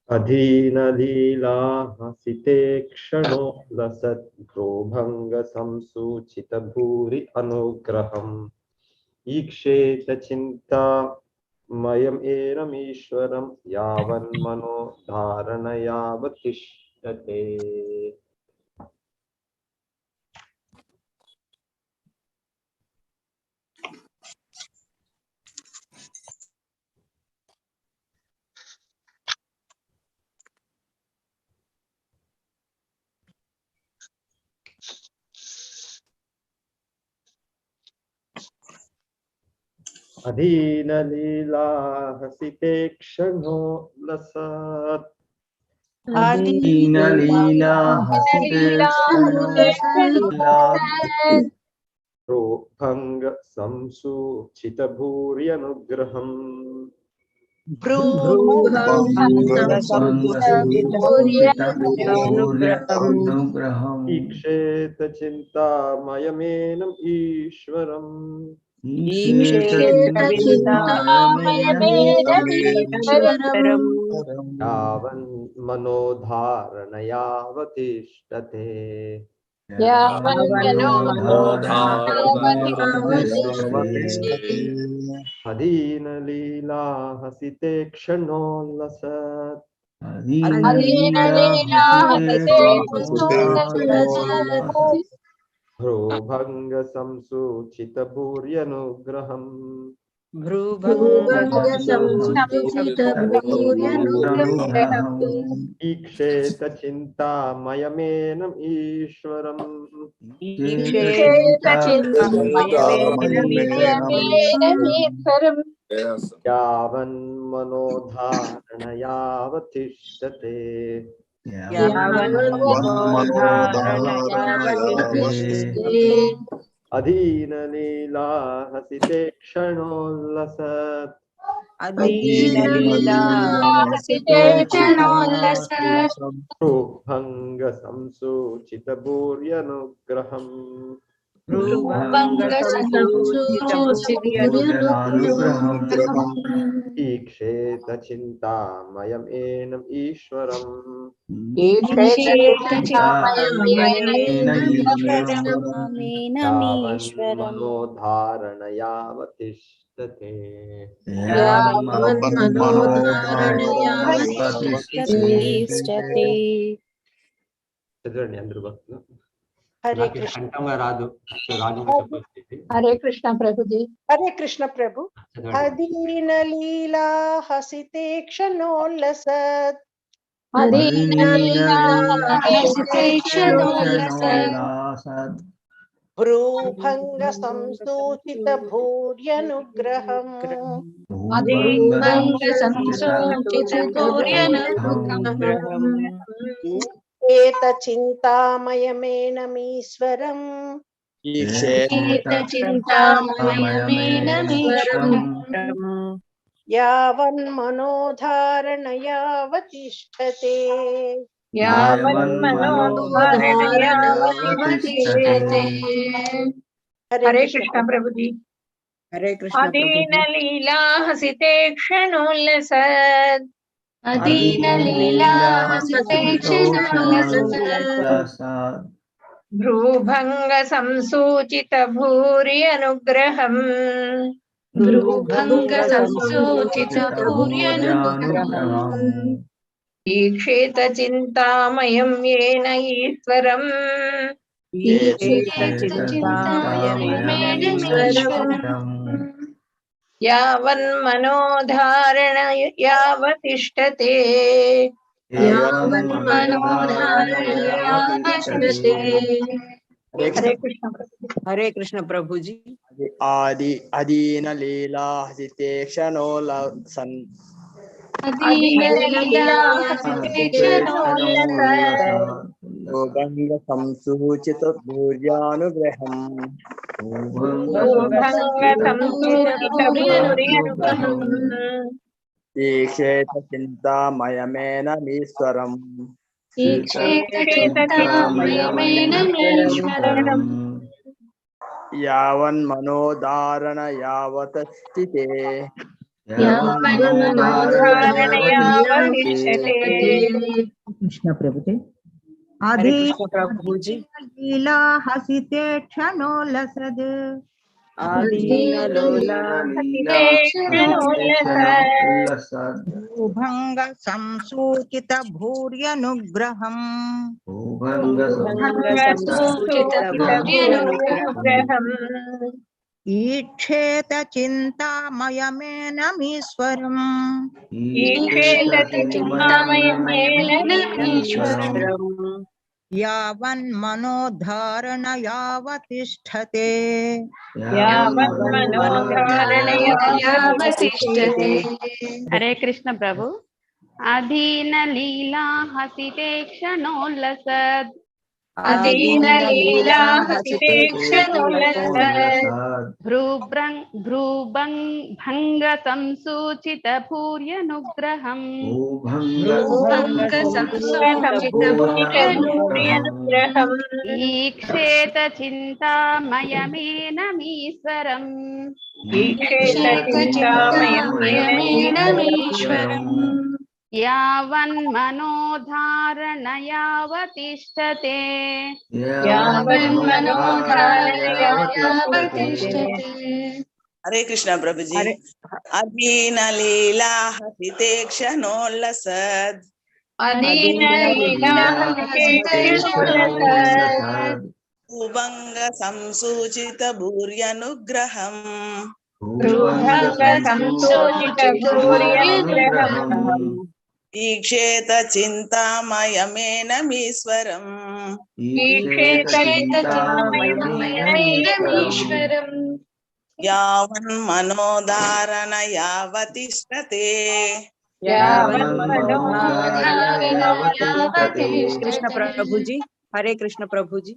अधीनलीलाहसिते क्षणो लसद्भ्रूभंग संसूचित भूरि अनुग्रहम् ईक्षेत चिंता मयमेनमीश्वरं यावन्मनो धारणयावतिष्ठते। अधीनलीलाहसिते क्षणो लसत् भंग संसूचित भूर्यनुग्रहम् ईक्षेत चिंतामयमेनम् ईश्वरम् यावन्मनोधारणयावतिष्ठते। अधीनलीलाहसिते क्षणो लसत् भ्रूभंग संसूचित भूर्यनुग्रहम् ईक्षेत चिंतामयमेनम् ईश्वरम् यावन्मनोधारणयावतिष्ठते। अधीनलीलाहसिते क्षणो लसत् भ्रूभंग संसूचित भूर्यनुग्रहम् ईक्षेत चिंतामयमेनम् ईश्वरम् यावन्मनोधारणयावतिष्ठते। చదవండి అందరూ భక్తులు. हरे कृष्ण కంఠంగా రాదు, రాజు చెప్పేది. हरे कृष्ण प्रभु जी। हरे कृष्ण प्रभु। अधीन लीला हसिते क्षणोल्लसत् भ्रूभंग संसूचित भूर्यनुग्रहम् एत चिंतामयमेनमीश्वरम् यावन्मनोधारणयावतिष्ठते। हरे कृष्ण प्रभु जी। हरे कृष्ण। अधीन लीला हसिते क्षणोल्लसत् भ्रूभंग संसूचित भूरि अनुग्रहम् ईक्षेत चिंतामयं येन ईश्वरम् यावन्मनोधारणयावतिष्ठते। हरे कृष्ण प्रभु जी। अधीन लीला हसिते क्षणो लसन् भ्रूभंग संसूचित भूर्यानुग्रहम् ईक्षेत चिंतामयमेनमीश्वरम् यावन्मनोधारणयावतिष्ठते। यावन्मनोधारणयावतिष्ठते कृष्ण प्रभु जी हरे कृष्ण प्रभु जी। लीला हसिते क्षणो लसद आदीन लोला भंग संसूचित भूर्यनुग्रहम् भंग संसूचित भूर्यनुग्रहम् ईक्षेत चिन्तामयमेनमीश्वरम् ईश्वरम् यावन्मनोधारण यावतिष्ठते यावन्मनोधारणयावतिष्ठते। हरे कृष्ण प्रभु। अधीन लीला हसिते क्षणोल्लसत् अधीनलीला हसिते क्षणोल्लसत् भ्रूभंग संसूचित भूर्यनुग्रहम् भ्रूभङ्गसंसूचितभूर्यनुग्रहम् ईक्षेत चिन्तामयमेनमीश्वरम् ईक्षेत चिन्तामयमेनमीश्वरम् यावन्मनोधारणयावतिष्ठते यावन्मनोधारणयावतिष्ठते। हरे कृष्णा प्रभु जी। हरे अधीन लीला हसिते क्षणोल्लसत् अधीनलीला हसिते क्षणोल्लसत् भूभंग संसूचित भूर्यनुग्रहम् भ्रूभङ्गसंसूचितभूर्यनुग्रहम् ईक्षेत चिन्तामयमेनमीश्वरम् ईक्षेत चिन्तामयमेनमीश्वरम् यावन्मनोधारण यावतिष्ठते कृष्ण प्रभु जी। हरे कृष्ण प्रभु जी।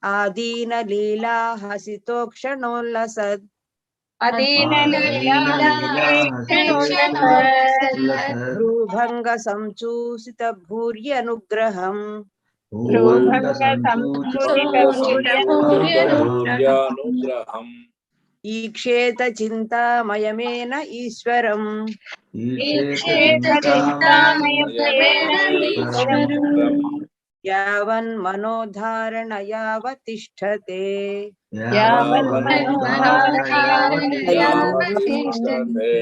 आदीन लीला हसितो क्षणोल्लसत् भ्रूभंग संसूचित भूर्यनुग्रहम् भ्रूभङ्गसंसूचितभूर्यनुग्रहम् ईक्षेत चिन्तामयमेन ईश्वरम् ईक्षेत चिन्तामयमेनमीश्वरम् यावन्मनोधारण यावतिष्ठते यावन्मनोधारणयावतिष्ठते।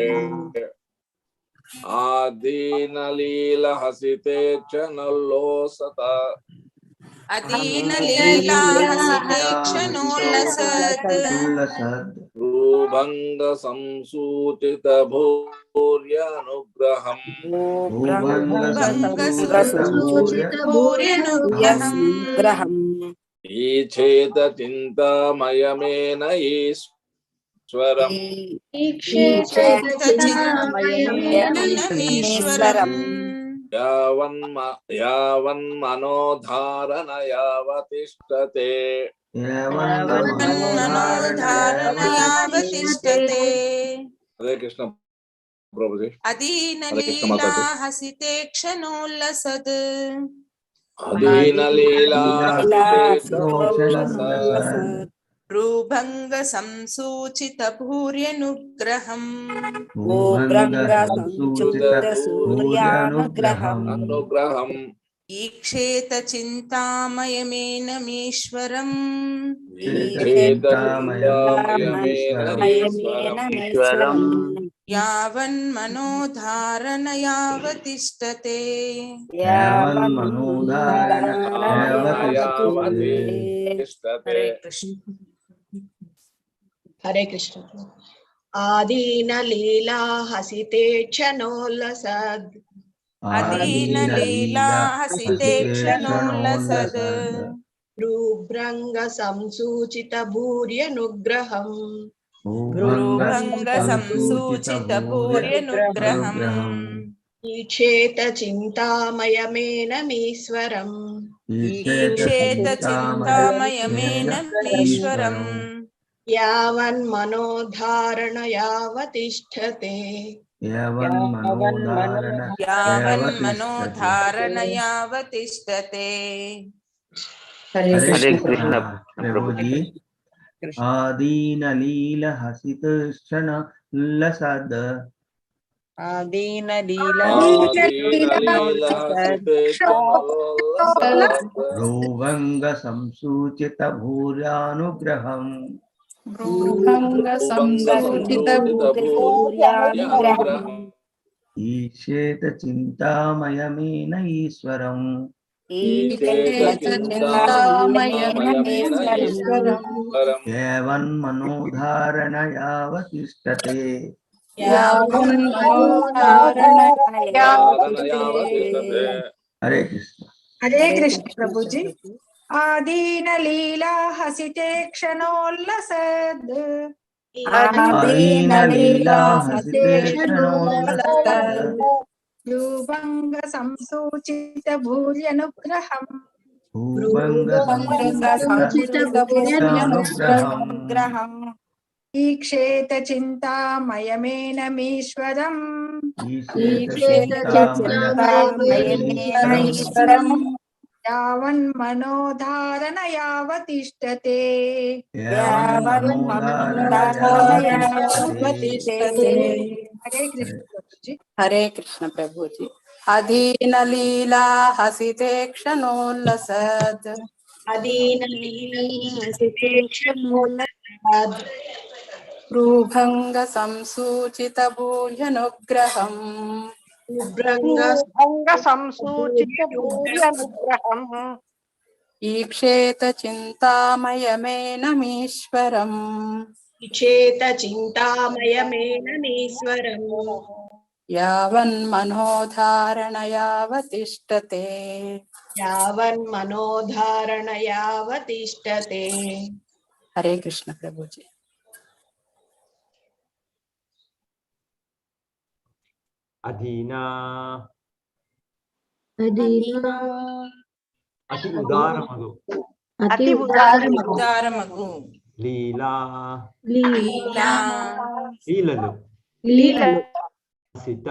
आदीनलील हसिते क्षणोल्लसत् अधीनलीला हसिते क्षणोल्लसत् भ्रूभंग संसूचित भूर्यनुग्रहम् भूर्यनुग्रहम् ईक्षेत चिन्तामयमेन ईश्वरम् यावन्मनोधारण यावतिष्ठते यावन्मनोधारणयावतिष्ठते। हरे कृष्ण प्रभु जी। अधीनलीला हसिते क्षणोल्लसत् अधीनलीला हसिते क्षणोल्लसत् भ्रूभंग संसूचित भूर्यनुग्रहम् अनुग्रहम् ईक्षेत चिन्तामयमेनमीश्वरम् यावन्मनोधारण यावतिष्ठते हरे कृष्ण। हरे कृष्ण। आदीन लीला हसिते क्षणोल्लसद् अधीनलीला हसिते क्षणोल्लसत् भ्रूभृङ्ग संसूचित भूर्यनुग्रहम् भ्रूभंग संसूचित भूर्यनुग्रहम् ईक्षेत चिन्तामयमेनमीश्वरम् ईक्षेत चिन्तामयमेनमीश्वरम् यावन्मनोधारण यावतिष्ठते यावन्मनोधारण यावतिष्ठते। हरे कृष्ण प्रभु जी। आदीनलील हसित क्षणोल्लसत् ఆదీన లీలా భ్రువంగ సంసూచిత భూర్యానుగ్రహం ఈక్షేత చింతామయమేన ఈశ్వరం యావన్మనోధారణయావతిష్టతే హరే కృష్ణ. హరే కృష్ణ ప్రభుజీ. ఆదీన లీలా హసితే క్షణోల్లసద్ ఆదీన లీలా హసితే క్షణోల్లసద్ భ్రూభంగ సంసూచిత భూర్యనుగ్రహం భూభంగ సంసూచిత భూర్యానుగ్రహం ఈక్షేత చింతామయమేనమీశ్వరం యావన్మనోధారణ యావతిష్టతే. హరే కృష్ణ ప్రభుజీ. హరే కృష్ణ ప్రభుజీ. అధీన లీలా హసితే క్షణోల్లసద్ భ్రూభంగ సంసూచిత భూర్యనుగ్రహం ఈక్షేత చింతామయమేనమీశ్వరం యావన్మనోధారణయావతిష్టతే. హరే కృష్ణ ప్రభుజీ. అధీనా అతి ఉదారమగు ఉదారమగు లీలా లీలా లీలలు హసిత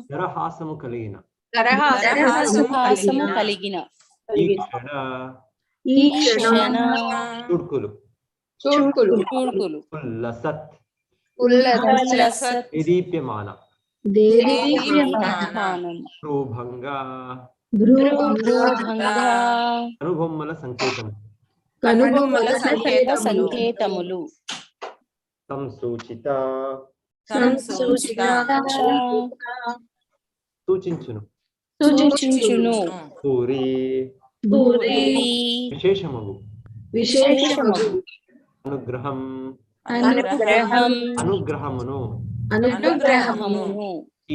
దరహాసము కలిగిన ఈక్షణ చూడ్కులు ఉల్లసత్ దేదీప్యమాన భ్రూభంగా కనుబొమ్మల సంకేతములు సంసూచిత సూచించును పూరి విశేషమగు అనుగ్రహమును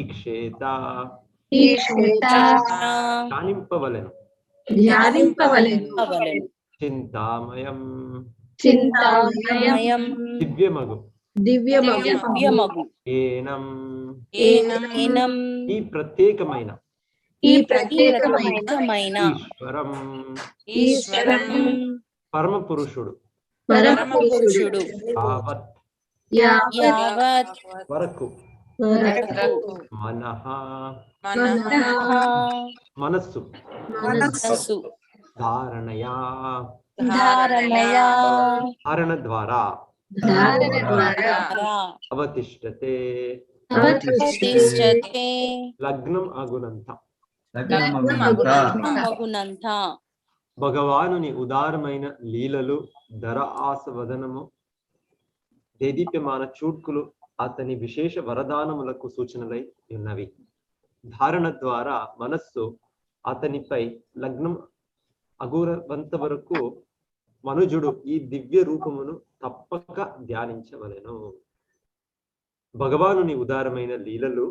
ఈక్షేత ధ్యానింపవలెను చింతామయం దివ్యమగు ఏనం ఈ ప్రత్యేకమైన ఈశ్వరం పరమ పురుషుడు యావత్ వరకు మనస్సు ధారణ ద్వారా అవతిష్టతే లగ్నం అగునంత భగవానుని ఉదారమైన లీలలు ధర ఆసవదనము దేదీప్యమాన చూడ్కులు అతని విశేష వరదానములకు సూచనలై ఉన్నవి. ధారణ ద్వారా మనస్సు అతనిపై లగ్నం అగురవంత వరకు మనుజుడు ఈ దివ్య రూపమును తప్పక ధ్యానించవలెను. భగవానుని ఉదారమైన లీలలు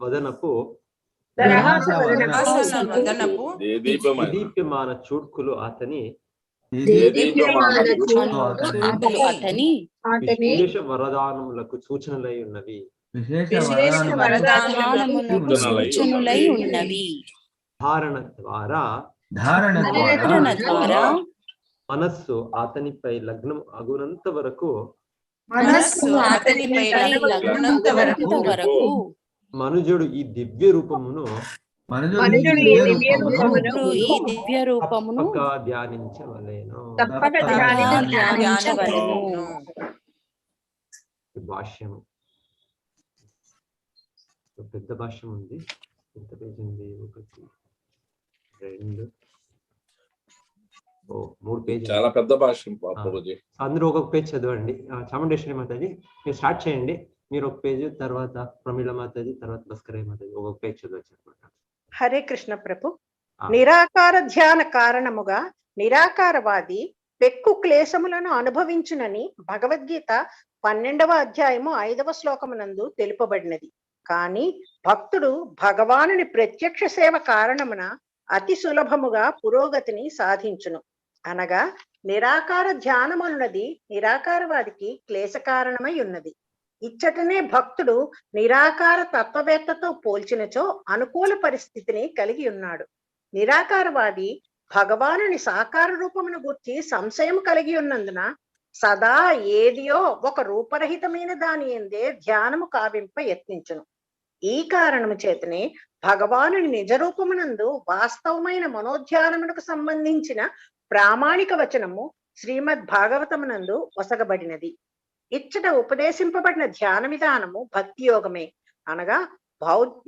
వదనపు దీప్యమాన చూడ్కులు అతని విశేష వరదానములకు సూచనలై ఉన్నవి. ధారణ ద్వారా మనస్సు అతనిపై లగ్నం అగునంత వరకు మనుజుడు ఈ దివ్య రూపమును మనుజుడు ఈ దివ్య రూపమును ఈ దివ్య రూపమును తప్పక ధ్యానించవలెను. తప్పక ధ్యానించవలెను. భాష్యము పెద్ద భాష్యం ఉంది. ఎంత పేజీ ఉంది? 1 2 3 పేజీ. చాలా పెద్ద భాష్యం ప్రభుజీ. అందరూ ఒక్కొక్క పేజ్ చదవండి. చాముండేశ్వరి మాతాజీ మీరు స్టార్ట్ చేయండి. మీరు ఒక పేజ్, తర్వాత ప్రమీల మాతాజీ, తర్వాత భాస్కరయ్య మాతాజీ ఒక్కొక్క పేజ్ చదవచ్చు అనమాట. హరే కృష్ణ ప్రభు. నిరాకార ధ్యాన కారణముగా నిరాకారవాది పెక్కు క్లేశములను అనుభవించునని భగవద్గీత 12వ అధ్యాయము 5వ శ్లోకమునందు తెలుపబడినది. కానీ భక్తుడు భగవానుని ప్రత్యక్ష సేవ కారణమున అతి సులభముగా పురోగతిని సాధించును. అనగా నిరాకార ధ్యానమనున్నది నిరాకారవాదికి క్లేశ కారణమై ఉన్నది. ఇచ్చటనే భక్తుడు నిరాకార తత్వవేత్తతో పోల్చినచో అనుకూల పరిస్థితిని కలిగి ఉన్నాడు. నిరాకారవాది భగవానుని సాకార రూపమును గుర్చి సంశయం కలిగి ఉన్నందున సదా ఏదియో ఒక రూపరహితమైన దాని ఎందే ధ్యానము కావింప యత్నించును. ఈ కారణము చేతనే భగవానుని నిజ రూపమునందు వాస్తవమైన మనోధ్యానమునకు సంబంధించిన ప్రామాణిక వచనము శ్రీమద్ భాగవతమునందు వసగబడినది. ఇచ్చట ఉపదేశింపబడిన ధ్యాన విధానము భక్తి యోగమే. అనగా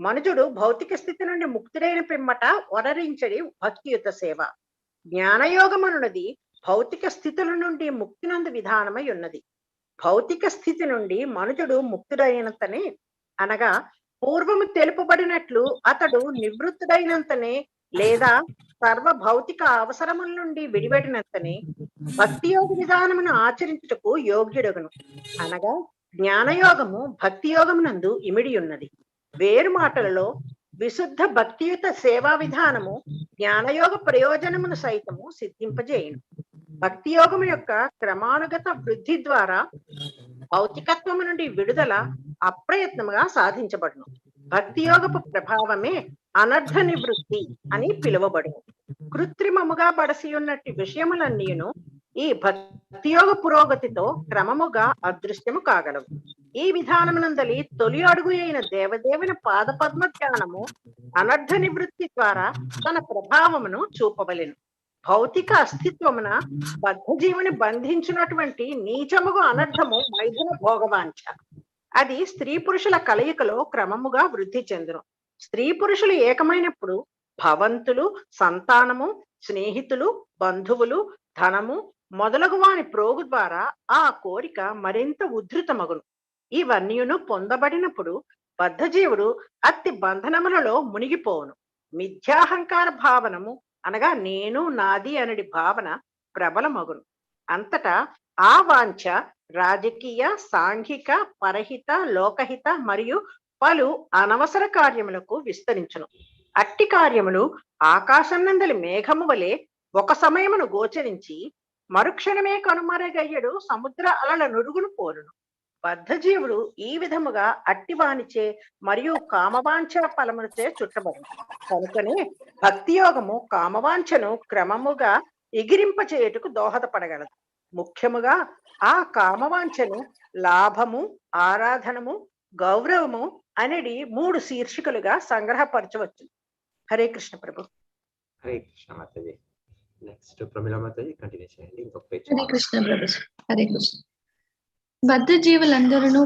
మనుజుడు భౌతిక స్థితి నుండి ముక్తుడైన పిమ్మట వరరించడి భక్తియుత సేవ. జ్ఞానయోగమనున్నది భౌతిక స్థితుల నుండి ముక్తినందు విధానమై ఉన్నది. భౌతిక స్థితి నుండి మనుజుడు ముక్తుడైనంతనే, అనగా పూర్వము తెలుపబడినట్లు అతడు నివృత్తుడైనంతనే లేదా సర్వ భౌతిక అవసరముల నుండి విడిపడినంతనే భక్తి యోగ విధానమును ఆచరించుటకు యోగ్యుడగును. అనగా జ్ఞానయోగము భక్తి యోగమునందు ఇమిడి ఉన్నది. వేరు మాటలలో విశుద్ధ భక్తియుత సేవా విధానము జ్ఞానయోగ ప్రయోజనమును సైతము సిద్ధింపజేయును. భక్తి యోగము యొక్క క్రమానుగత వృద్ధి ద్వారా భౌతికత్వము నుండి విడుదల అప్రయత్నముగా సాధించబడును. భక్తి యోగపు ప్రభావమే అనర్థ నివృత్తి అని పిలువబడును. కృత్రిమముగా బడసి ఉన్నట్టి విషయములన్నీను ఈ భక్తి యోగ పురోగతితో క్రమముగా అదృశ్యము కాగలవు. ఈ విధానమునందలి తొలి అడుగు అయిన దేవదేవుని పాదపద్మ ధ్యానము అనర్థ నివృత్తి ద్వారా తన ప్రభావమును చూపవలెను. భౌతిక అస్తిత్వమున బద్ధజీవుని బంధించినటువంటి నీచముగు అనర్థము మైథున భోగవాంఛ. అది స్త్రీ పురుషుల కలయికలో క్రమముగా వృద్ధి చెందును. స్త్రీ పురుషులు ఏకమైనప్పుడు భవంతులు, సంతానము, స్నేహితులు, బంధువులు, ధనము మొదలగు వాని ప్రోగు ద్వారా ఆ కోరిక మరింత ఉద్ధృతమగును. ఇవన్నీను పొందబడినప్పుడు బద్ధజీవుడు అతి బంధనములలో మునిగిపోవును. మిథ్యాహంకార భావనము, అనగా నేను నాది అనడి భావన ప్రబలమగును. అంతటా ఆ వాంఛ రాజకీయ, సాంఘిక, పరహిత, లోకహిత మరియు పలు అనవసర కార్యములకు విస్తరించును. అట్టి కార్యములు ఆకాశం నందలి మేఘము వలె ఒక సమయమును గోచరించి మరుక్షణమే కనుమరుగయ్యడు సముద్ర అలల నురుగును పోలును. బద్ధజీవుడు ఈ విధముగా అట్టివానిచే మరియు కామవాంఛ ఫలములచే చుట్టబడును. కనుకనే భక్తి యోగము కామవాంఛను క్రమముగా ఎగిరింపచేయుటకు దోహదపడగలదు. ముఖ్యముగా ఆ కామవాంఛను లాభము, ఆరాధనము, గౌరవము అనేది 3 శీర్షికలుగా సంగ్రహపరచవచ్చు. హరే కృష్ణ ప్రభు. హరే కృష్ణ మాతాజీ. నెక్స్ట్ ప్రమీల మాతాజీ కంటిన్యూ చేయండి. ఇంకొక పేజ్. హరే కృష్ణ ప్రభు. హరే కృష్ణ. బద్ధ జీవులందరూ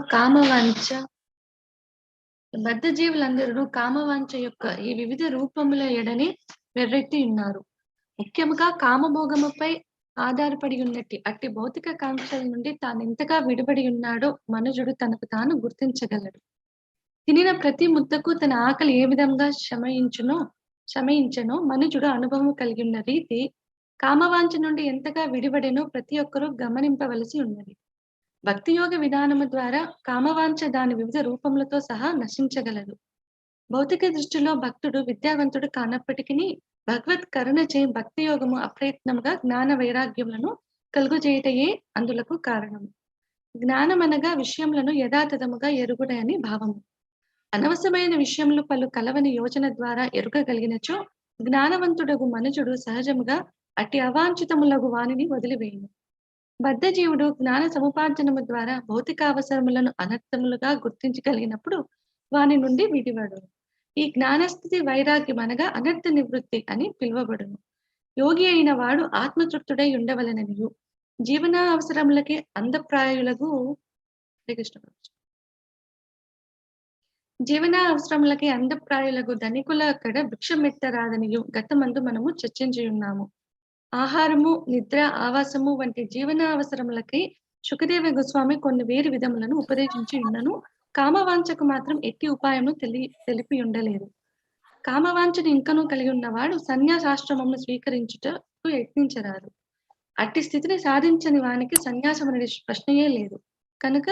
కామవాంఛ యొక్క ఈ వివిధ రూపముల ఎడని వెర్రెత్తి ఉన్నారు. ముఖ్యముగా కామభోగముపై ఆధారపడి ఉన్నట్టి అట్టి భౌతిక కాంక్షల నుండి తాను ఎంతగా విడిపడి ఉన్నాడో మనుజుడు తనకు తాను గుర్తించగలడు. తినిన ప్రతి ముద్దకు తన ఆకలి ఏ విధంగా శమయించనో మనుజుడు అనుభవం కలిగి ఉన్న రీతి కామవాంఛ నుండి ఎంతగా విడిపడెనో ప్రతి ఒక్కరూ గమనింపవలసి ఉన్నది. భక్తి యోగ విధానము ద్వారా కామవాంఛ దాని వివిధ రూపములతో సహా నశించగలదు. భౌతిక దృష్టిలో భక్తుడు విద్యావంతుడు కానప్పటికీ భగవత్ కరుణచే భక్తి యోగము అప్రయత్నముగా జ్ఞాన వైరాగ్యములను కలుగుచేయటయే అందులకు కారణము. జ్ఞానం అనగా విషయములను యథాతథముగా ఎరుగుడే అని భావము. అనవసరమైన విషయములు పలు కలవని యోచన ద్వారా ఎరుగగలిగినచో జ్ఞానవంతుడగు మనుజుడు సహజముగా అట్టి అవాంఛితములగు వానిని వదిలివేయును. బద్ధజీవుడు జ్ఞాన సముపార్జనము ద్వారా భౌతిక అవసరములను అనర్థములుగా గుర్తించగలిగినప్పుడు వాని నుండి విడివడు. ఈ జ్ఞానస్థితి వైరాగ్యం అనగా అనర్థ నివృత్తి అని పిలువబడును. యోగి అయిన వాడు ఆత్మతృప్తుడై ఉండవలననియు జీవన అవసరములకి అందప్రాయులకు జీవన అవసరములకి అందప్రాయులకు ధనికుల అక్కడ భిక్షమెత్తరాదనియు గతమందు మనము చర్చించి ఉన్నాము. ఆహారము, నిద్ర, ఆవాసము వంటి జీవన అవసరములకి శుకదేవ గోస్వామి కొన్ని వేరు విధములను ఉపదేశించి ఉన్నను. కామవాంఛకు మాత్రం ఎట్టి ఉపాయము తెలిపి ఉండలేదు. కామవాంఛను ఇంకనూ కలిగి ఉన్నవాడు సన్యాసాశ్రమమును స్వీకరించుటకు యత్నించరాదు. అట్టి స్థితిని సాధించని వానికి సన్యాసం అనే ప్రశ్నయే లేదు. కనుక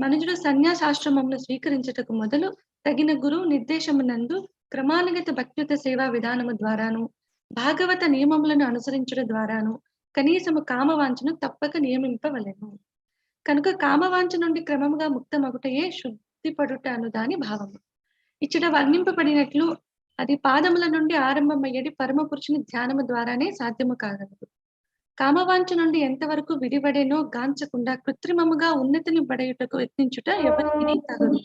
మనుజుడు సన్యాసాశ్రమమును స్వీకరించుటకు మొదలు తగిన గురువు నిర్దేశమునందు క్రమానుగత భక్తియుత సేవా విధానము ద్వారాను భాగవత నియమములను అనుసరించడం ద్వారాను కనీసము కామవాంఛను తప్పక నియమింపవలెను. కనుక కామవాంఛ నుండి క్రమముగా ముక్తమగుటయే శుద్ధిపడుట అను దాని భావము. ఇచ్చట వర్ణింపబడినట్లు అది పాదముల నుండి ఆరంభమయ్యేది పరమ పురుషుని ధ్యానము ద్వారానే సాధ్యము కాగలదు. కామవాంఛ నుండి ఎంతవరకు విడివడేనో గాంచకుండా కృత్రిమముగా ఉన్నతిని పడయుటకు యత్నించుట ఎవరికి తగదు.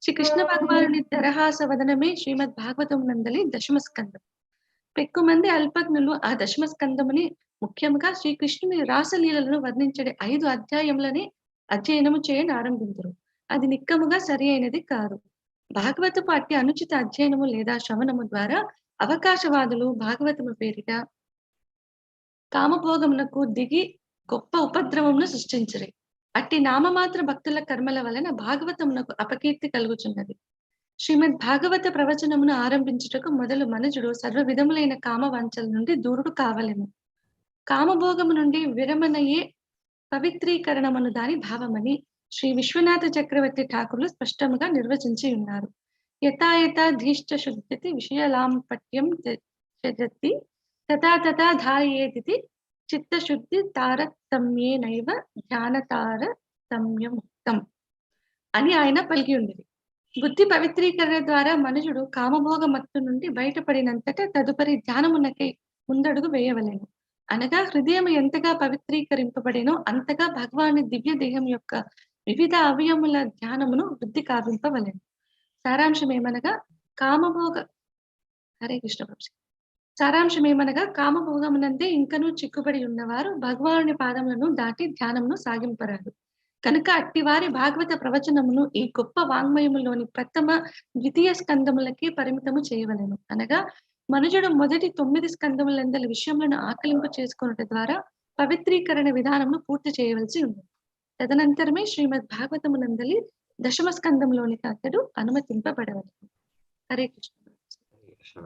శ్రీ కృష్ణ భగవానుని దరహాస వదనమే శ్రీమద్ భాగవతం నందలి దశమ స్కందం. ఎక్కువ మంది అల్పజ్ఞులు ఆ దశమ స్కందముని ముఖ్యంగా శ్రీకృష్ణుని రాసలీలను వర్ణించే 5 అధ్యాయములని అధ్యయనము చేయని ఆరంభించరు. అది నిక్కముగా సరి అయినది కాదు. భాగవతపు అట్టి అనుచిత అధ్యయనము లేదా శ్రవణము ద్వారా అవకాశవాదులు భాగవతము పేరిట కామభోగమునకు దిగి గొప్ప ఉపద్రవమును సృష్టించరు. అట్టి నామమాత్ర భక్తుల కర్మల వలన భాగవతమునకు అపకీర్తి కలుగుచున్నది. శ్రీమద్ భాగవత ప్రవచనమును ఆరంభించుటకు మొదలు మనుజుడు సర్వ విధములైన కామవాంఛల నుండి దూరుడు కావలెను. కామభోగము నుండి విరమణయే పవిత్రీకరణమను దాని భావమని శ్రీ విశ్వనాథ చక్రవర్తి ఠాకూర్లు స్పష్టముగా నిర్వచించి ఉన్నారు. యథాయథాధీష్ట శుద్ధితి విషయలాంపట్యం త్యజతి తథా తథా ధారయేతి చిత్తశుద్ధి తారతమ్యేనైవ ధ్యానతారతమ్యముక్తం అని ఆయన పలికి ఉండేది. బుద్ధి పవిత్రీకరణ ద్వారా మనుషుడు కామభోగ మత్తు నుండి బయటపడినంతట తదుపరి ధ్యానమునకై ముందడుగు వేయవలెను. అనగా హృదయం ఎంతగా పవిత్రీకరింపబడేనో అంతగా భగవాని దివ్య దేహం యొక్క వివిధ అవయముల ధ్యానమును వృద్ధి కావింపవలెను. సారాంశం ఏమనగా కామభోగమునందే ఇంకనూ చిక్కుబడి ఉన్నవారు భగవానుని పాదములను దాటి ధ్యానమును సాగింపరాదు. కనుక అట్టివారి భాగవత ప్రవచనమును ఈ గొప్ప వాంగ్మయములోని ప్రథమ ద్వితీయ స్కందములకి పరిమితము చేయవలెను. అనగా మనుజుడు మొదటి 9 స్కందములందలి విషయములను ఆకలింపు చేసుకున్నట ద్వారా పవిత్రీకరణ విధానమును పూర్తి చేయవలసి ఉంది. తదనంతరమే శ్రీమద్ భాగవతమునందలి దశమ స్కందంలోనికి అతడు అనుమతింపబడవలెను. హరే కృష్ణ.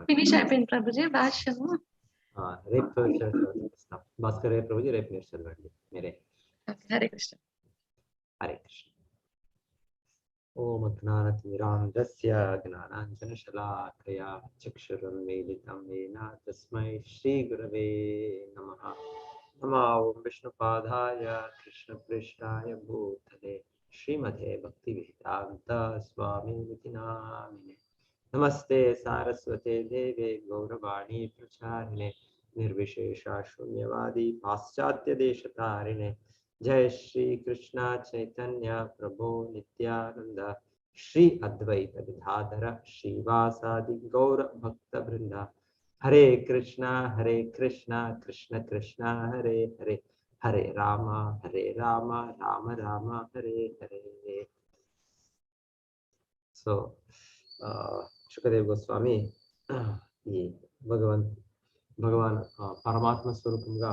ఫినిష్ అయిపోయింది ప్రభుజీ భాష్యము. రేపు భాస్కర్ ప్రభుజీ రేపు మీరు చదవండి మీరే. హరే కృష్ణ. హరే కృష్ణ. ఓం జ్ఞానతిమిరాంధస్య జ్ఞానాంజనశలాకయా చక్షురున్మీలితం येन తస్మై శ్రీగురవే నమః. నమో ఓం విష్ణుపాదాయ కృష్ణప్రేష్ఠాయ భూతలే శ్రీమతే భక్తివేదాంత స్వామినితి నామినే. నమస్తే సారస్వతే దేవే గౌరవాణి ప్రచారిణే నిర్విశేష శూన్యవాది పాశ్చాత్య దేశతారిణే. जय श्री कृष्ण चैतन्य प्रभु नित्यानंद श्री अद्वैत गदाधर श्रीवासादि गौर भक्त वृंद. हरे कृष्ण कृष्ण कृष्ण हरे हरे हरे राम राम राम हरे हरे. సో శుకదేవ్ గోస్వామి ఈ భగవాన్ పరమాత్మ స్వరూపంగా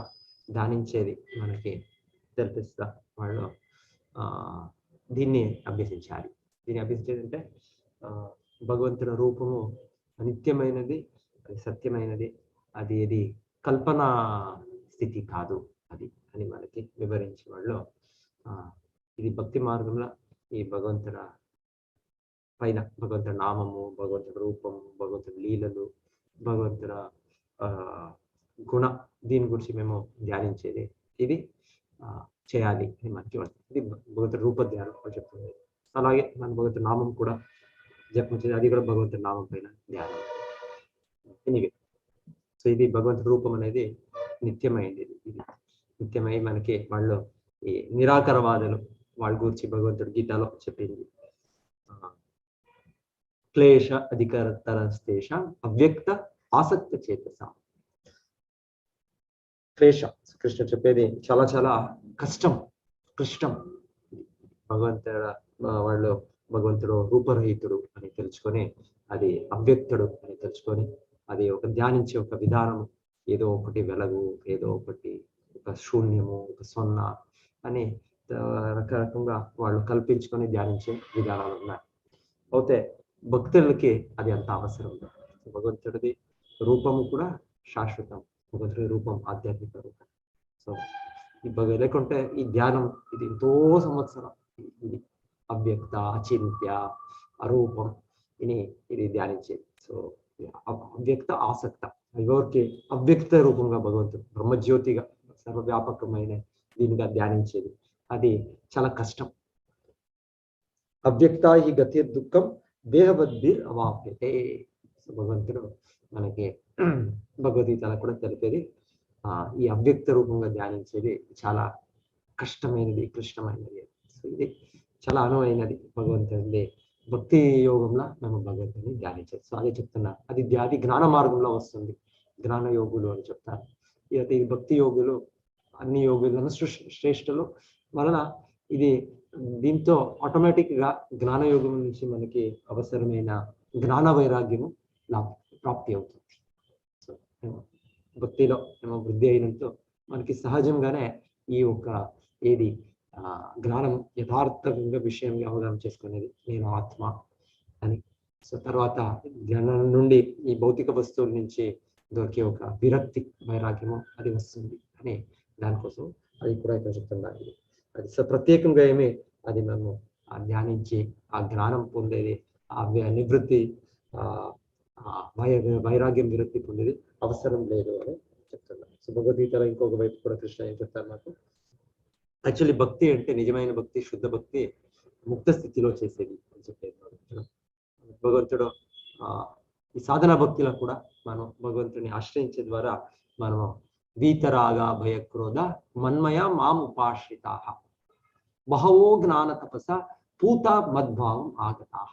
ధ్యానించేది మనకి తెలిపిస్తా వాళ్ళు దీన్ని అభ్యసించాలి. దీన్ని అభ్యసించేది అంటే భగవంతుని రూపము నిత్యమైనది, అది సత్యమైనది, అది ఏది కల్పన స్థితి కాదు అది అని మనకి వివరించి వాళ్ళు ఇది భక్తి మార్గంలో ఈ భగవంతుల పైన భగవంతుడి నామము, భగవంతుడి రూపము, భగవంతుడి లీలలు, భగవంతుల గుణ దీని గురించి మేము ధ్యానించేది ఇది చేయాలి అని మనకి ఇది భగవంతుడి రూప ధ్యానం చెప్తుంది. అలాగే మన భగవంతుడి నామం కూడా జపం చేయాలి, అది కూడా భగవంతుడి నామం పైన ధ్యానం. ఎనీవే సో ఇది భగవంతుడి రూపం అనేది నిత్యమైంది. ఇది నిత్యమై మనకి వాళ్ళు ఈ నిరాకరవాదులు వాళ్ళ గురించి భగవంతుడి గీతాలో చెప్పింది. క్లేశ అధికతరస్తేషాం అవ్యక్త ఆసక్త చేతసాం. క్లేశ కృష్ణ చెప్పేది చాలా చాలా కష్టం, క్లిష్టం. భగవంతుడు రూపరహితుడు అని తెలుసుకొని, అది అవ్యక్తుడు అని తెలుసుకొని, అది ఒక ధ్యానించే ఒక విధానం, ఏదో ఒకటి వెలగు, ఏదో ఒకటి ఒక శూన్యము, ఒక సొన్న అని రకరకంగా వాళ్ళు కల్పించుకొని ధ్యానించే విధానాలు ఉన్నాయి. అయితే భక్తులకి అది అంత అవసరం. భగవంతుడిది రూపము కూడా శాశ్వతం, భగవంతుడి రూపం ఆధ్యాత్మిక రూపం. సో లేకుంటే ఈ ధ్యానం ఇది ఎంతో సంవత్సరం, ఇది అవ్యక్త, అచింత్య, అరూపం ఇది ధ్యానించేది. సో అవ్యక్త ఆసక్త, ఎవరికి అవ్యక్త రూపంగా భగవంతుడు బ్రహ్మజ్యోతిగా సర్వవ్యాపకమైన దీనిగా ధ్యానించేది, అది చాలా కష్టం. అవ్యక్త ఈ గతి దుఃఖం దేహవద్భిర్ అవాప్యతే. భగవంతుడు మనకి భగవద్గీతలో కూడా తెలిపేది, ఈ అవ్యక్త రూపంగా ధ్యానించేది చాలా కష్టమైనది, క్లిష్టమైనది. సో ఇది చాలా అనువైనది భగవంతుడి భక్తి యోగంలో మేము భగవంతుని ధ్యానించేది. సో అదే చెప్తున్నా, అది జ్ఞాన మార్గంలో వస్తుంది, జ్ఞాన యోగులు అని చెప్తారు. ఈ భక్తి యోగులు అన్ని యోగులను శ్రేష్ఠులు వలన ఇది దీంతో ఆటోమేటిక్ గా జ్ఞాన యోగం నుంచి మనకి అవసరమైన జ్ఞాన వైరాగ్యము ప్రాప్తి అవుతుంది. సో భక్తిలో మేము వృద్ధి అయినంతో మనకి సహజంగానే ఈ యొక్క ఏది జ్ఞానం యథార్థంగా విషయంగా అవగాహన చేసుకునేది, నేను ఆత్మ అని. సో తర్వాత జ్ఞానం నుండి ఈ భౌతిక వస్తువుల నుంచి దొరికే ఒక విరక్తి వైరాగ్యము అది వస్తుంది అని, దానికోసం అది కూడా ఇక్కడ చెప్తున్నారు. అది ప్రత్యేకంగా ఏమి అది మేము ధ్యానించి ఆ జ్ఞానం పొందేది, ఆ నివృత్తి, వైరాగ్యం విరక్తి పొందేది అవసరం లేదు అని చెప్తున్నారు. సో భగవద్గీతలో ఇంకొక వైపు కూడా కృష్ణ ఏం చెప్తారు నాకు, యాక్చువల్లీ భక్తి అంటే నిజమైన భక్తి, శుద్ధ భక్తి ముక్త స్థితిలో చేసేది అని చెప్పేది భగవంతుడు. ఈ సాధన భక్తిలో కూడా మనం భగవంతుని ఆశ్రయించే ద్వారా మనం వీతరాగ భయక్రోధ మన్మయ మాం ఉపాశ్రితా బహవో జ్ఞాన తపస పూత మద్భావం ఆగతాః.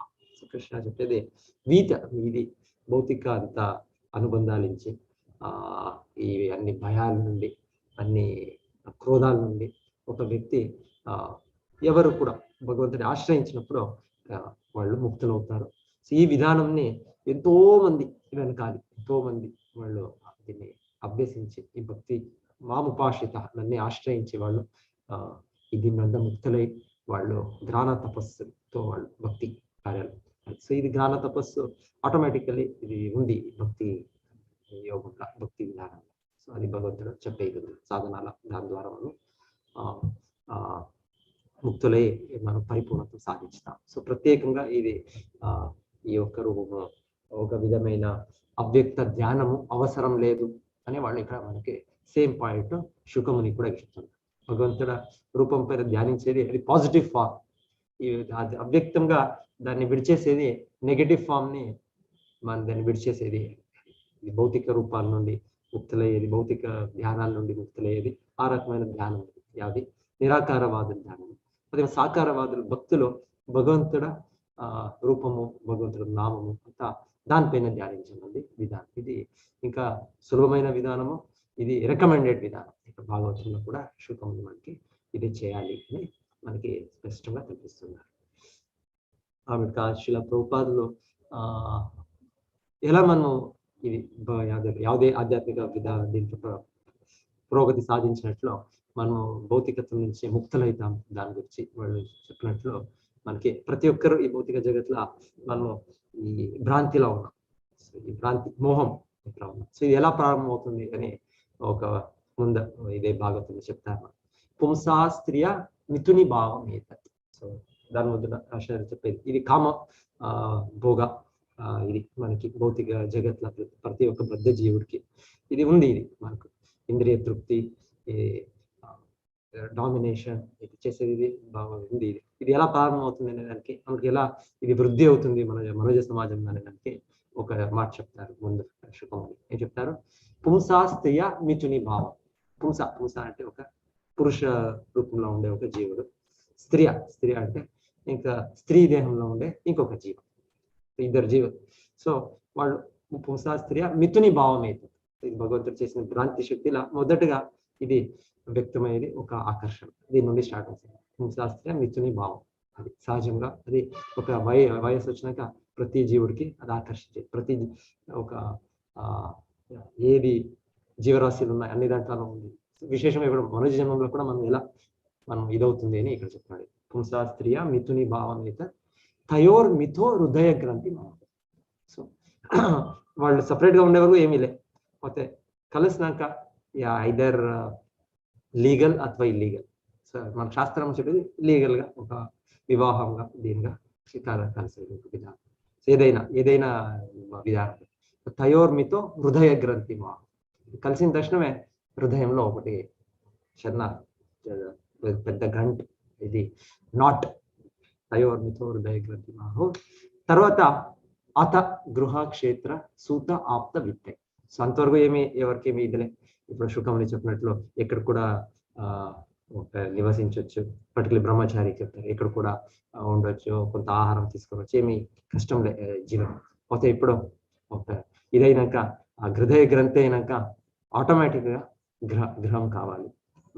కృష్ణ చెప్పేది ఇది భౌతిక అంత అనుబంధాలించి ఈ అన్ని భయాల నుండి, అన్ని క్రోధాల నుండి ఒక వ్యక్తి ఎవరు కూడా భగవంతుని ఆశ్రయించినప్పుడు వాళ్ళు ముక్తులవుతారు. సో ఈ విధానంని ఎంతో మంది వెనకాలి, ఎంతో మంది వాళ్ళు దీన్ని అభ్యసించి ఈ భక్తి మాముపాశ్రిత నన్ను ఆశ్రయించి వాళ్ళు దీన్నంతా ముక్తులై వాళ్ళు జ్ఞాన తపస్సుతో వాళ్ళు భక్తి కార్యాలు. సో ఇది జ్ఞాన తపస్సు ఆటోమేటికల్లీ ఇది ఉంది భక్తి యోగంలో, భక్తి విధానంలో. సో అది భగవంతుడు చెప్పేది సాధనాల, దాని ద్వారా మనం ముక్తులై మనం పరిపూర్ణత సాధించుతాం. సో ప్రత్యేకంగా ఇది ఈ యొక్క రూపంలో ఒక విధమైన అవ్యక్త ధ్యానము అవసరం లేదు అని వాళ్ళు ఇక్కడ మనకి సేమ్ పాయింట్ శుకముని కూడా చెప్తున్నారు. భగవంతుడ రూపం పైన ధ్యానించేది అది పాజిటివ్ ఫార్మ్, అది అవ్యక్తంగా దాన్ని విడిచేసేది నెగటివ్ ఫామ్ ని మనం దాన్ని విడిచేసేది. ఇది భౌతిక రూపాల నుండి ముక్తులయ్యేది, భౌతిక ధ్యానాల నుండి ముక్తులయ్యేది ఆ రకమైన ధ్యానం. అది నిరాకారవాద ధ్యానం. అదే సాకారవాదులు భక్తులు భగవంతుడ రూపము, భగవంతుడు నామము అంతా దానిపైన ధ్యానించండి విధానం. ఇది ఇంకా సులభమైన విధానము, ఇది రికమెండెడ్ విధానం. ఇక్కడ భాగవతంలో కూడా శుకముని మనకి ఇది చేయాలి అని మనకి స్పష్టంగా కనిపిస్తున్నారు. ఆమె శిల ప్రభుపాదులు ఎలా మనం ఇది ಯಾವುದೇ ఆధ్యాత్మిక దీంట్లో పురోగతి సాధించినట్లు మనం భౌతికత్వం నుంచి ముక్తులైతాం. దాని గురించి వాళ్ళు చెప్పినట్లు మనకి ప్రతి ఒక్కరు ఈ భౌతిక జగత్లో మనం ఈ భ్రాంతిలో ఉన్నాం. ఈ భ్రాంతి మోహం ఎట్లా ఉన్నాం. సో ఇది ఎలా ప్రారంభమవుతుంది అని ఒక ముందు ఇదే భాగవతంలో చెప్తారు. పుంసా స్త్రియ మిథుని భావం ఏతత్. సో దాని ముందు ఆచార్య చెప్పేది ఇది కామ భోగ, ఇది మనకి భౌతిక జగత్లో ప్రతి ఒక్క బద్ధ జీవుడికి ఇది ఉంది. ఇది మనకు ఇంద్రియ తృప్తి, డామినేషన్ ఇది చేసేది ఇది బాగా ఉంది. ఇది ఎలా ప్రారంభమవుతుంది అనే దానికి మనకి ఎలా ఇది వృద్ధి అవుతుంది మన మనోజ సమాజం అనే దానికి ఒక మాట చెప్తారు ముందు శుకముని. ఏం చెప్తారు? పుంసా స్త్రియ మిథుని భావం. పుంస అంటే ఒక పురుష రూపంలో ఉండే ఒక జీవుడు. స్త్రీ అంటే ఇంకా స్త్రీ దేహంలో ఉండే ఇంకొక జీవం. ఇద్దరు జీవులు. సో వాళ్ళు పుంసా స్త్రీయ మిథుని భావం అవుతుంది. ఇది భగవంతుడు చేసిన భ్రాంతి శక్తిలా మొదటగా ఇది వ్యక్తమయ్యేది ఒక ఆకర్షణ, దీని నుండి స్టార్ట్ అవుతుంది. పుంసా స్త్రీయ మిథుని భావం, అది సహజంగా అది ఒక వయసు వచ్చినాక ప్రతి జీవుడికి అది ఆకర్షించేది. ప్రతి ఒక ఏది జీవరాశులు ఉన్నాయి అన్ని దాంట్లో ఉంది. విశేషంగా ఇక్కడ మనుష్య జన్మంలో కూడా మనం ఇదవుతుంది అని ఇక్కడ చెప్తున్నాడు. పుంసా స్త్రీయ మిథుని భావం అయితే తయోర్ మిథో హృదయ గ్రంథి భావం. సో వాళ్ళు సపరేట్ గా ఉండే వరకు ఏమీ లే, పోతే కలిసినాక ఐదర్ లీగల్ అథవా ఇల్లీగల్. సో మన శాస్త్రం చెప్పేది లీగల్ గా ఒక వివాహంగా దీనిగా కలిసే విధానం, ఏదైనా విధానం. తయోర్మితో హృదయ గ్రంథి భావం, కలిసిన తక్షణమే హృదయంలో ఒకటి చిన్న పెద్ద గంట, ఇది నాట్ తయోర్మితో హృదయ గ్రంథి భావం. తర్వాత అత గృహ క్షేత్ర సూత ఆప్త విత్తై. సో అంతవరకు ఎవరికి ఏమి ఇదిలే. ఇప్పుడు శుకమని చెప్పినట్లు ఎక్కడ కూడా నివసించవచ్చు, పర్టికులర్ బ్రహ్మచారి చెప్తారు, ఎక్కడ కూడా ఉండొచ్చు, కొంత ఆహారం తీసుకోవచ్చు, ఏమి కష్టం లే జీవనం. పోతే ఇప్పుడు ఇదైనాక ఆ హృదయ గ్రంథి అయినాక ఆటోమేటిక్ గా గృహం కావాలి,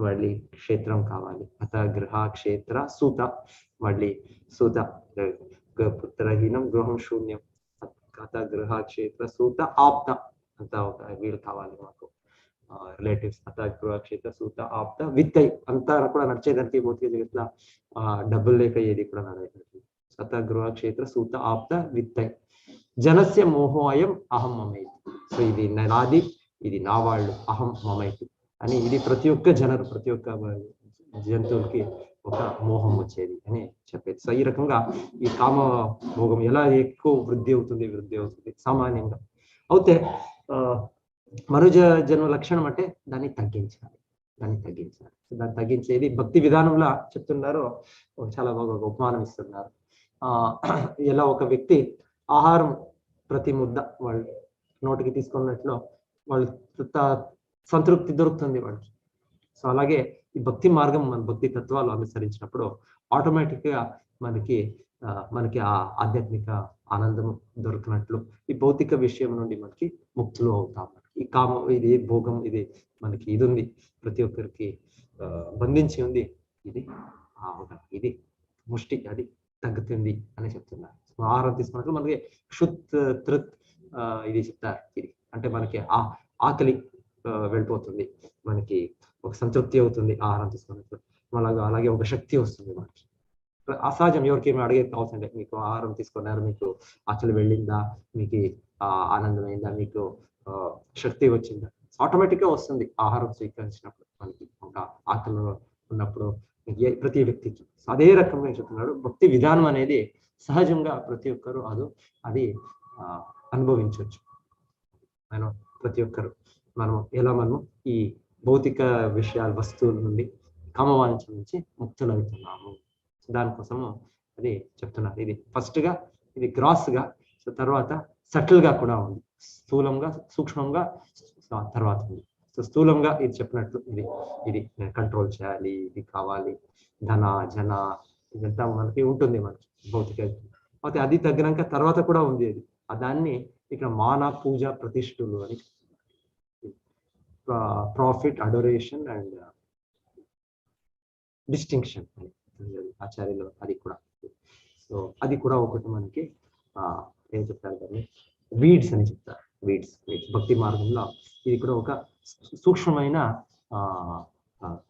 మళ్ళీ క్షేత్రం కావాలి. అత గృహ క్షేత్ర సూత, మళ్ళీ సూత పుత్రహీనం గృహం శూన్యం. అత గృహ క్షేత్ర సూత ఆప్త, అంతా ఒక వీళ్ళు కావాలి మాకు రిలేటివ్స్. అత గృహ క్షేత్ర సూత ఆప్త విత్తై, అంతా కూడా నడిచేదానికి భౌతిక జగత్లో డబ్బులు లేక ఏది కూడా నడవదు. అత గృహ క్షేత్ర సూత ఆప్త విత్తై జనస్య మోహోయం అహం మమైతి. సో ఇది నాది, ఇది నా వాళ్ళు, అహం మమైతి అని ఇది ప్రతి ఒక్క ప్రతి ఒక్క జంతువులకి ఒక మోహం వచ్చేది అని చెప్పేది. సో ఈ రకంగా ఈ కామ భోగం ఎలా ఎక్కువ వృద్ధి అవుతుంది సామాన్యంగా. అయితే మనుజ జన్మ లక్షణం అంటే దాన్ని తగ్గించాలి. దాన్ని తగ్గించేది భక్తి విధానంలో చెప్తున్నారు. చాలా బాగా ఉపమానం ఇస్తున్నారు. ఎలా ఒక వ్యక్తి ఆహారం ప్రతి ముద్ద వాళ్ళు నోటికి తీసుకున్నట్లు వాళ్ళు సంతృప్తి దొరుకుతుంది వాళ్ళకి. సో అలాగే ఈ భక్తి మార్గం, మన భక్తి తత్వాలు అనుసరించినప్పుడు ఆటోమేటిక్ గా మనకి ఆ ఆధ్యాత్మిక ఆనందం దొరికినట్లు ఈ భౌతిక విషయం నుండి మనకి ముక్తులు అవుతాం. ఈ కామం, ఇది భోగం, ఇది మనకి ఇది ఉంది, ప్రతి ఒక్కరికి బంధించి ఉంది, ఇది ముష్టి, అది తగ్గుతుంది అని చెప్తున్నారు. ఆహారం తీసుకున్నట్లు మనకి క్షుత్ తృత్ ఇది చెప్తారు. ఇది అంటే మనకి ఆకలి వెళ్ళిపోతుంది, మనకి ఒక సంతృప్తి అవుతుంది ఆహారం తీసుకున్నట్లు. అలాగే ఒక శక్తి వస్తుంది మనకి. అసహజం, ఎవరికి ఏమి అడిగేది కావాల్సిందే, మీకు ఆహారం తీసుకున్నారు, మీకు ఆకలి వెళ్ళిందా, మీకు ఆనందమైందా, మీకు శక్తి వచ్చిందా, ఆటోమేటిక్ గా వస్తుంది ఆహారం స్వీకరించినప్పుడు. మనకి ఒక ఆకలి ఉన్నప్పుడు ప్రతి వ్యక్తికి అదే రకంగా చెప్తున్నాడు. భక్తి విధానం అనేది సహజంగా ప్రతి ఒక్కరు అది అనుభవించవచ్చు. ప్రతి ఒక్కరు మనం ఈ భౌతిక విషయాల వస్తువుల నుండి కామవాంఛ నుంచి ముక్తులవుతున్నాము. దానికోసము అది చెప్తున్నారు. ఇది ఫస్ట్ గా ఇది గ్రాస్ గా, సో తర్వాత సటిల్ గా కూడా ఉంది, స్థూలంగా సూక్ష్మంగా తర్వాత ఉంది. సో స్థూలంగా ఇది చెప్పినట్లు ఇది నేను కంట్రోల్ చేయాలి, ఇది కావాలి, ధన జన ఇదంతా మనకి ఉంటుంది, మనకి భౌతిక. అయితే అది తగ్గినాక తర్వాత కూడా ఉంది అది. దాన్ని ఇక్కడ మాన పూజ ప్రతిష్ఠులు అని, ప్రాఫిట్ అడోరేషన్ అండ్ డిస్టింక్షన్ అని ఆచార్యులు అది కూడా. సో అది కూడా ఒకటి మనకి ఏం చెప్తారు దాన్ని వీడ్స్ అని చెప్తారు. వీడ్స్ భక్తి మార్గంలో ఇది కూడా ఒక సూక్ష్మమైన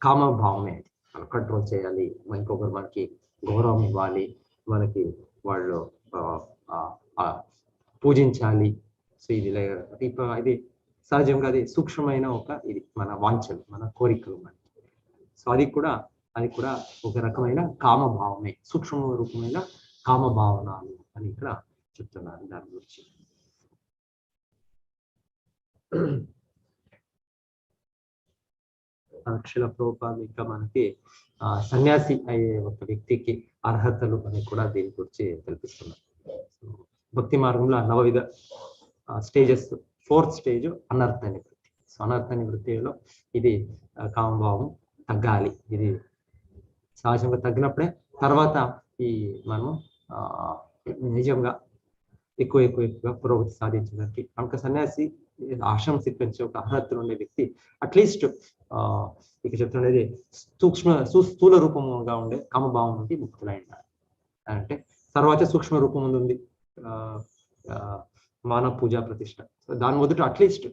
కామభావమే. అది మనం కంట్రోల్ చేయాలి, ఇంకొకరు మనకి గౌరవం ఇవ్వాలి, మనకి వాళ్ళు పూజించాలి. సో ఇది సహజంగా అది సూక్ష్మమైన ఇది మన వాంఛలు, మన కోరికలు మనకి. సో అది కూడా ఒక రకమైన కామభావమే, సూక్ష్మ రూపమైన కామభావనాలు అని ఇక్కడ చెప్తున్నారు దాని గురించి. అక్షర ప్రభుపాద ఇంకా మనకి సన్యాసి అయ్యే ఒక వ్యక్తికి అర్హతలు అని కూడా దీని గురించి కల్పిస్తున్నారు. భక్తి మార్గంలో 9 స్టేజెస్. 4th స్టేజ్ అనర్థ నివృత్తి. సో అనర్థ నివృత్తిలో ఇది కామభావం తగ్గాలి. ఇది సహజంగా తగ్గినప్పుడే తర్వాత మనం నిజంగా ఎక్కువగా పురోగతి సాధించడానికి ఒక సన్యాసి ఆశ్రమం స్వీకరించే ఒక అర్హతలు ఉండే వ్యక్తి అట్లీస్ట్ ఇక చెప్తున్నది స్థూల రూపముగా ఉండే కామభావం నుండి ముక్తులై ఉండాలి. అంటే తర్వాత సూక్ష్మ రూపం ఉంది మానవ పూజా ప్రతిష్ట. దాని మొదట అట్లీస్ట్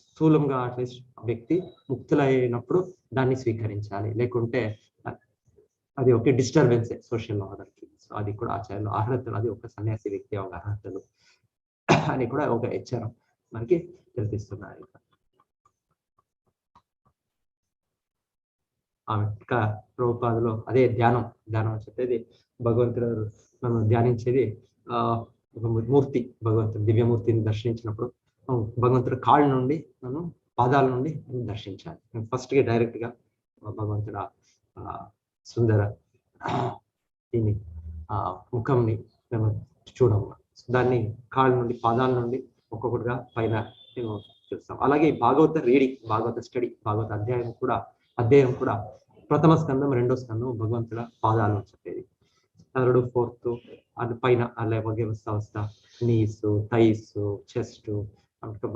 స్థూలంగా అట్లీస్ట్ వ్యక్తి ముక్తులైనప్పుడు దాన్ని స్వీకరించాలి, లేకుంటే అది ఒక డిస్టర్బెన్స్ సోషల్ ఆర్డర్కి. సో అది కూడా ఆచార్యులు అర్హతలు, అది ఒక సన్యాసి వ్యక్తి ఒక అర్హతలు అని కూడా ఒక హెచ్చరం మనకి తెలిపిస్తున్నారు. ఆమె ప్రభుపాదలో అదే ధ్యానం చెప్పేది భగవంతుడు మనం ధ్యానించేది ఒక మూర్తి, భగవంతుడు దివ్యమూర్తిని దర్శించినప్పుడు భగవంతుడు కాళ్ళ నుండి మనం పాదాల నుండి దర్శించాలి. ఫస్ట్ గా డైరెక్ట్ గా భగవంతుడ సుందర దీన్ని ముఖంని మేము చూడము, దాన్ని కాళ్ళ నుండి పాదాల నుండి ఒక్కొక్కటిగా పైన మేము చూస్తాం. అలాగే భాగవత రీడింగ్, భాగవత స్టడీ, భాగవత అధ్యాయం కూడా ప్రథమ స్కందం, రెండో స్కందం భగవంతుడ పాదాలు చెప్పేది. థర్డ్, ఫోర్త్ అది పైన అలాగే వ్యవస్థ, నీస్, థైస్, చెస్ట్,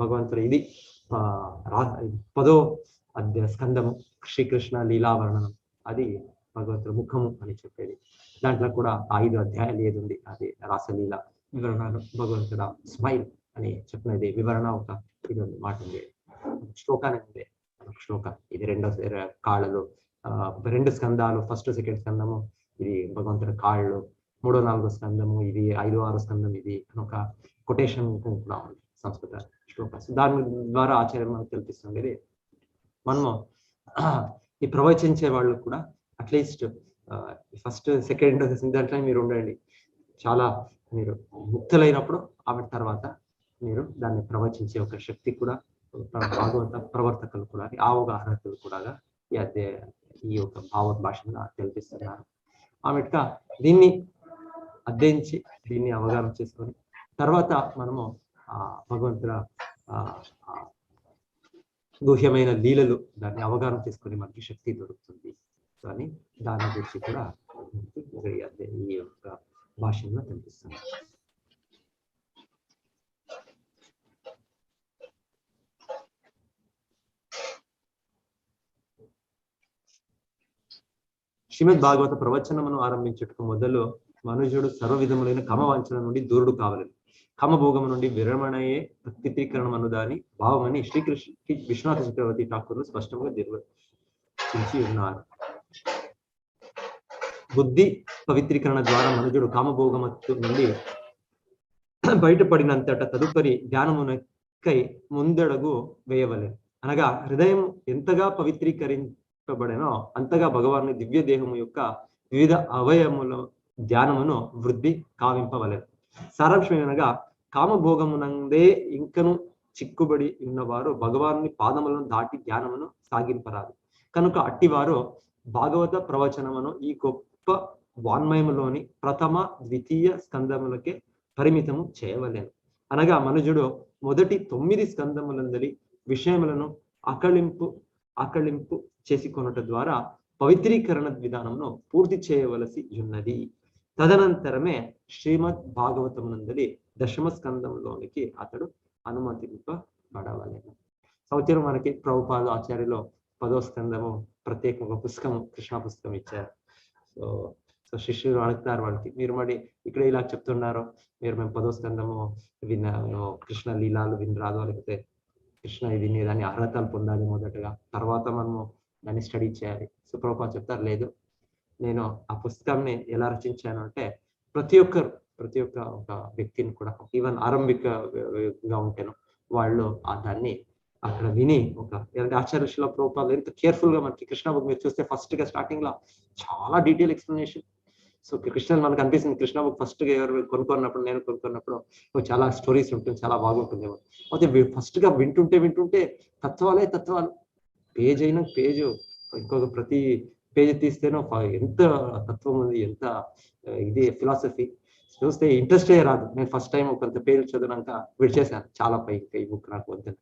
భగవంతుడు ఇది 10వ స్కందము శ్రీకృష్ణ లీలావర్ణనం, అది భగవంతుడు ముఖము అని చెప్పేది. దాంట్లో కూడా 5 అధ్యాయాలు ఏది ఉంది, అది రాసలీల వివరణలు, భగవంతుడ స్మైల్ అని చెప్పినది వివరణ ఒక ఇది ఉంది మాట ఉంది, శ్లోకానే ఉంది శ్లోక. ఇది 2వ కాళ్ళలో 2 స్కందాలు, ఫస్ట్ సెకండ్ స్కందము ఇది భగవంతుడి కాళ్ళు, 3వ 4వ స్కందము ఇది, 5వ 6వ స్కందం ఇది అని ఒక కొటేషన్ కూడా ఉంది సంస్కృత శ్లోక. దాని ద్వారా ఆచార్యం మనకు తెలిపిస్తుండేది మనము ఈ ప్రవచించే వాళ్ళు కూడా అట్లీస్ట్ ఫస్ట్ సెకండ్ దాంట్లో మీరు ఉండండి, చాలా మీరు ముక్తులైనప్పుడు ఆమె తర్వాత మీరు దాన్ని ప్రవచించే ఒక శక్తి కూడా భాగవత ప్రవర్తకులు కూడా ఆ ఒక అర్హతలు కూడా ఈ యొక్క భావత్ భాషను తెలిపిస్తున్నారు. ఆమెట్గా దీన్ని అధ్యయించి దీన్ని అవగాహన చేసుకొని తర్వాత మనము భగవంతుల గుహ్యమైన లీలలు దాన్ని అవగాహన చేసుకొని మనకి శక్తి దొరుకుతుంది అని దాని గురించి కూడా ఈ యొక్క భాషలో కనిపిస్తుంది. శ్రీమద్ భాగవత ప్రవచనమును ఆరంభించుటకు మొదలు మనుజుడు సర్వ విధములైన కామవాంఛల నుండి దూరుడు కావలేదు, కామభోగము నుండి విరమణయే ప్రతికరణం అనుదాని భావమని శ్రీకృష్ణ విశ్వనాథ చక్రవర్తి ఠాకూర్లు స్పష్టంగా నిర్వచించి ఉన్నారు. బుద్ధి పవిత్రీకరణ ద్వారా మనుజుడు కామభోగమత్తు నుండి బయటపడినంతట తదుపరి ధ్యానమునకై ముందడుగు వేయవలెను. అనగా హృదయం ఎంతగా పవిత్రీకరింపబడెనో అంతగా భగవాను దివ్య దేహము యొక్క వివిధ అవయముల ధ్యానమును వృద్ధి కావింపవలెను. సారాంశం అనగా కామభోగమునందే ఇంకను చిక్కుబడి ఉన్నవారు భగవాను పాదములను దాటి ధ్యానమును సాగింపరాదు. కనుక అట్టివారు భాగవత ప్రవచనమును ఈ గొప్ప వాన్మయములోని ప్రథమ ద్వితీయ స్కందములకే పరిమితము చేయవలెను. అనగా మనుజుడు మొదటి 9 స్కందములందరి విషయములను ఆకళింపు చేసుకొనుట ద్వారా పవిత్రీకరణ విధానమును పూర్తి చేయవలసి ఉన్నది. తదనంతరమే శ్రీమద్ భాగవతమునందలి 10వ స్కందంలోనికి అతడు అనుమతింపబడవలెను. సంవత్సరం మనకి ప్రభుపాద ఆచార్యులు 10వ స్కందము ప్రత్యేక ఒక పుస్తకం, కృష్ణ పుస్తకం ఇచ్చారు. సో శిష్యులు అడుగుతారు వాళ్ళకి, మీరు మరి ఇక్కడ ఇలా చెప్తున్నారు, మీరు మేము 10వ స్కందము కృష్ణ లీలాలు వినరాదు, లేకపోతే కృష్ణ విని దాన్ని అర్హతలు పొందాలి మొదటగా, తర్వాత మనము దాన్ని స్టడీ చేయాలి. సో ప్రభుపాద చెప్తారు, లేదు, నేను ఆ పుస్తకాన్ని ఎలా రచించాను అంటే ప్రతి ఒక్క ఒక వ్యక్తిని కూడా, ఈవెన్ ఆరంభికగా ఉంటాను వాళ్ళు దాన్ని అక్కడ విని ఆచార్య శిల ప్రభుపాద ఎంత కేర్ఫుల్ గా మనకి కృష్ణ బుక్ మీరు చూస్తే ఫస్ట్ గా స్టార్టింగ్ లో చాలా డీటెయిల్ ఎక్స్ప్లెనేషన్. సో కృష్ణ మనకు అనిపిస్తుంది కృష్ణ బుక్ ఫస్ట్ గా ఎవరు కొనుక్కున్నప్పుడు, నేను కొనుక్కున్నప్పుడు చాలా స్టోరీస్ ఉంటుంది, చాలా బాగుంటుంది. అయితే ఫస్ట్ గా వింటుంటే తత్వాలు పేజ్ అయినా పేజ్, ఇంకొక ప్రతి పేజ్ తీస్తేనో ఎంత తత్వం ఉంది, ఎంత ఇది ఫిలాసఫీ చూస్తే ఇంట్రెస్ట్ రాదు. నేను ఫస్ట్ టైం కొంత పేరు చదివినాక విడిచేసాను, చాలా పైకి ఈ బుక్ నాకు వద్ద.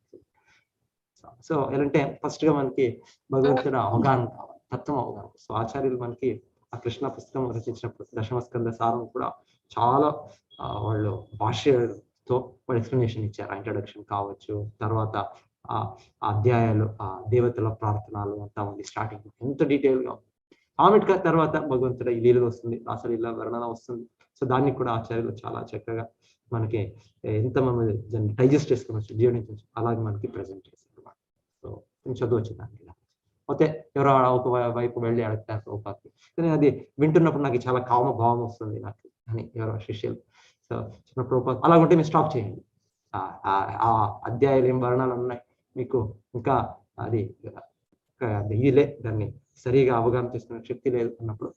సో ఎలాంటే ఫస్ట్ గా మనకి భగవంతుడు అవగాహన కావాలి, తత్వం అవగాహన. సో ఆచార్యులు మనకి ఆ కృష్ణ పుస్తకం రచించినప్పుడు 10వ స్కంద సారం కూడా చాలా వాళ్ళు భాష్యతో వాళ్ళు ఎక్స్ప్లెనేషన్ ఇచ్చారు. ఇంట్రడక్షన్ కావచ్చు, తర్వాత ఆ అధ్యాయాలు, ఆ దేవతల ప్రార్థనలు అంతా ఉంది స్టార్టింగ్, ఎంత డీటెయిల్ గా. ఆమెట్క తర్వాత భగవంతుడు ఈ లీలలో వస్తుంది, రాసలీల వర్ణన వస్తుంది. సో దాన్ని కూడా ఆచార్యులు చాలా చక్కగా మనకి ఎంత మనం డైజెస్ట్ చేసుకోవచ్చు, జీర్ణించవచ్చు, అలాగే మనకి ప్రజెంట్ చేశారు అన్నమాట. సో నేను చదవచ్చు దానికి. అయితే ఎవరో ఒక వైపు వెళ్ళి అడుగుతారు ప్రభుపాదకి, కానీ అది వింటున్నప్పుడు నాకు చాలా కామ భావం వస్తుంది నాకు అని ఎవరో శిష్యులు. సో చిన్న ప్రభుపాద అలాగుంటే మీరు స్టాప్ చేయండి, ఆ అధ్యాయాలు ఏం వర్ణాలు ఉన్నాయి మీకు, ఇంకా అది ఇదిలే, దాన్ని సరిగా అవగాహన చేసుకునే శక్తి లేదు అన్నప్పుడు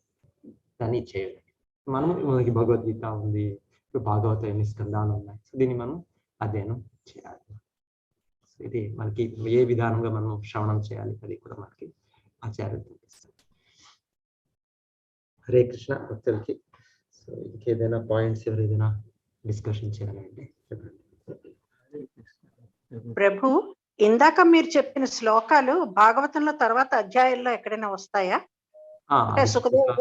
దాన్ని చేయాలి. మనకి భగవద్గీత ఉంది, భాగవత ఎన్ని స్కందాలు ఉన్నాయి, సో దీన్ని మనం అధ్యయనం చేయాలి. ఇది మనకి ఏ విధానంగా మనం శ్రవణం చేయాలి అది కూడా మనకి ఆచార్యులు చూపిస్తారు. హరే కృష్ణ భక్తులకి. సో ఇంకేదైనా పాయింట్స్ ఎవరు ఏదైనా డిస్కషన్ చేయాలంటే చెప్పండి. ప్రభు, ఇందాక మీరు చెప్పిన శ్లోకాలు భాగవతంలో తర్వాత అధ్యాయంలో ఎక్కడైనా వస్తాయా? అంటే సుఖదేవ్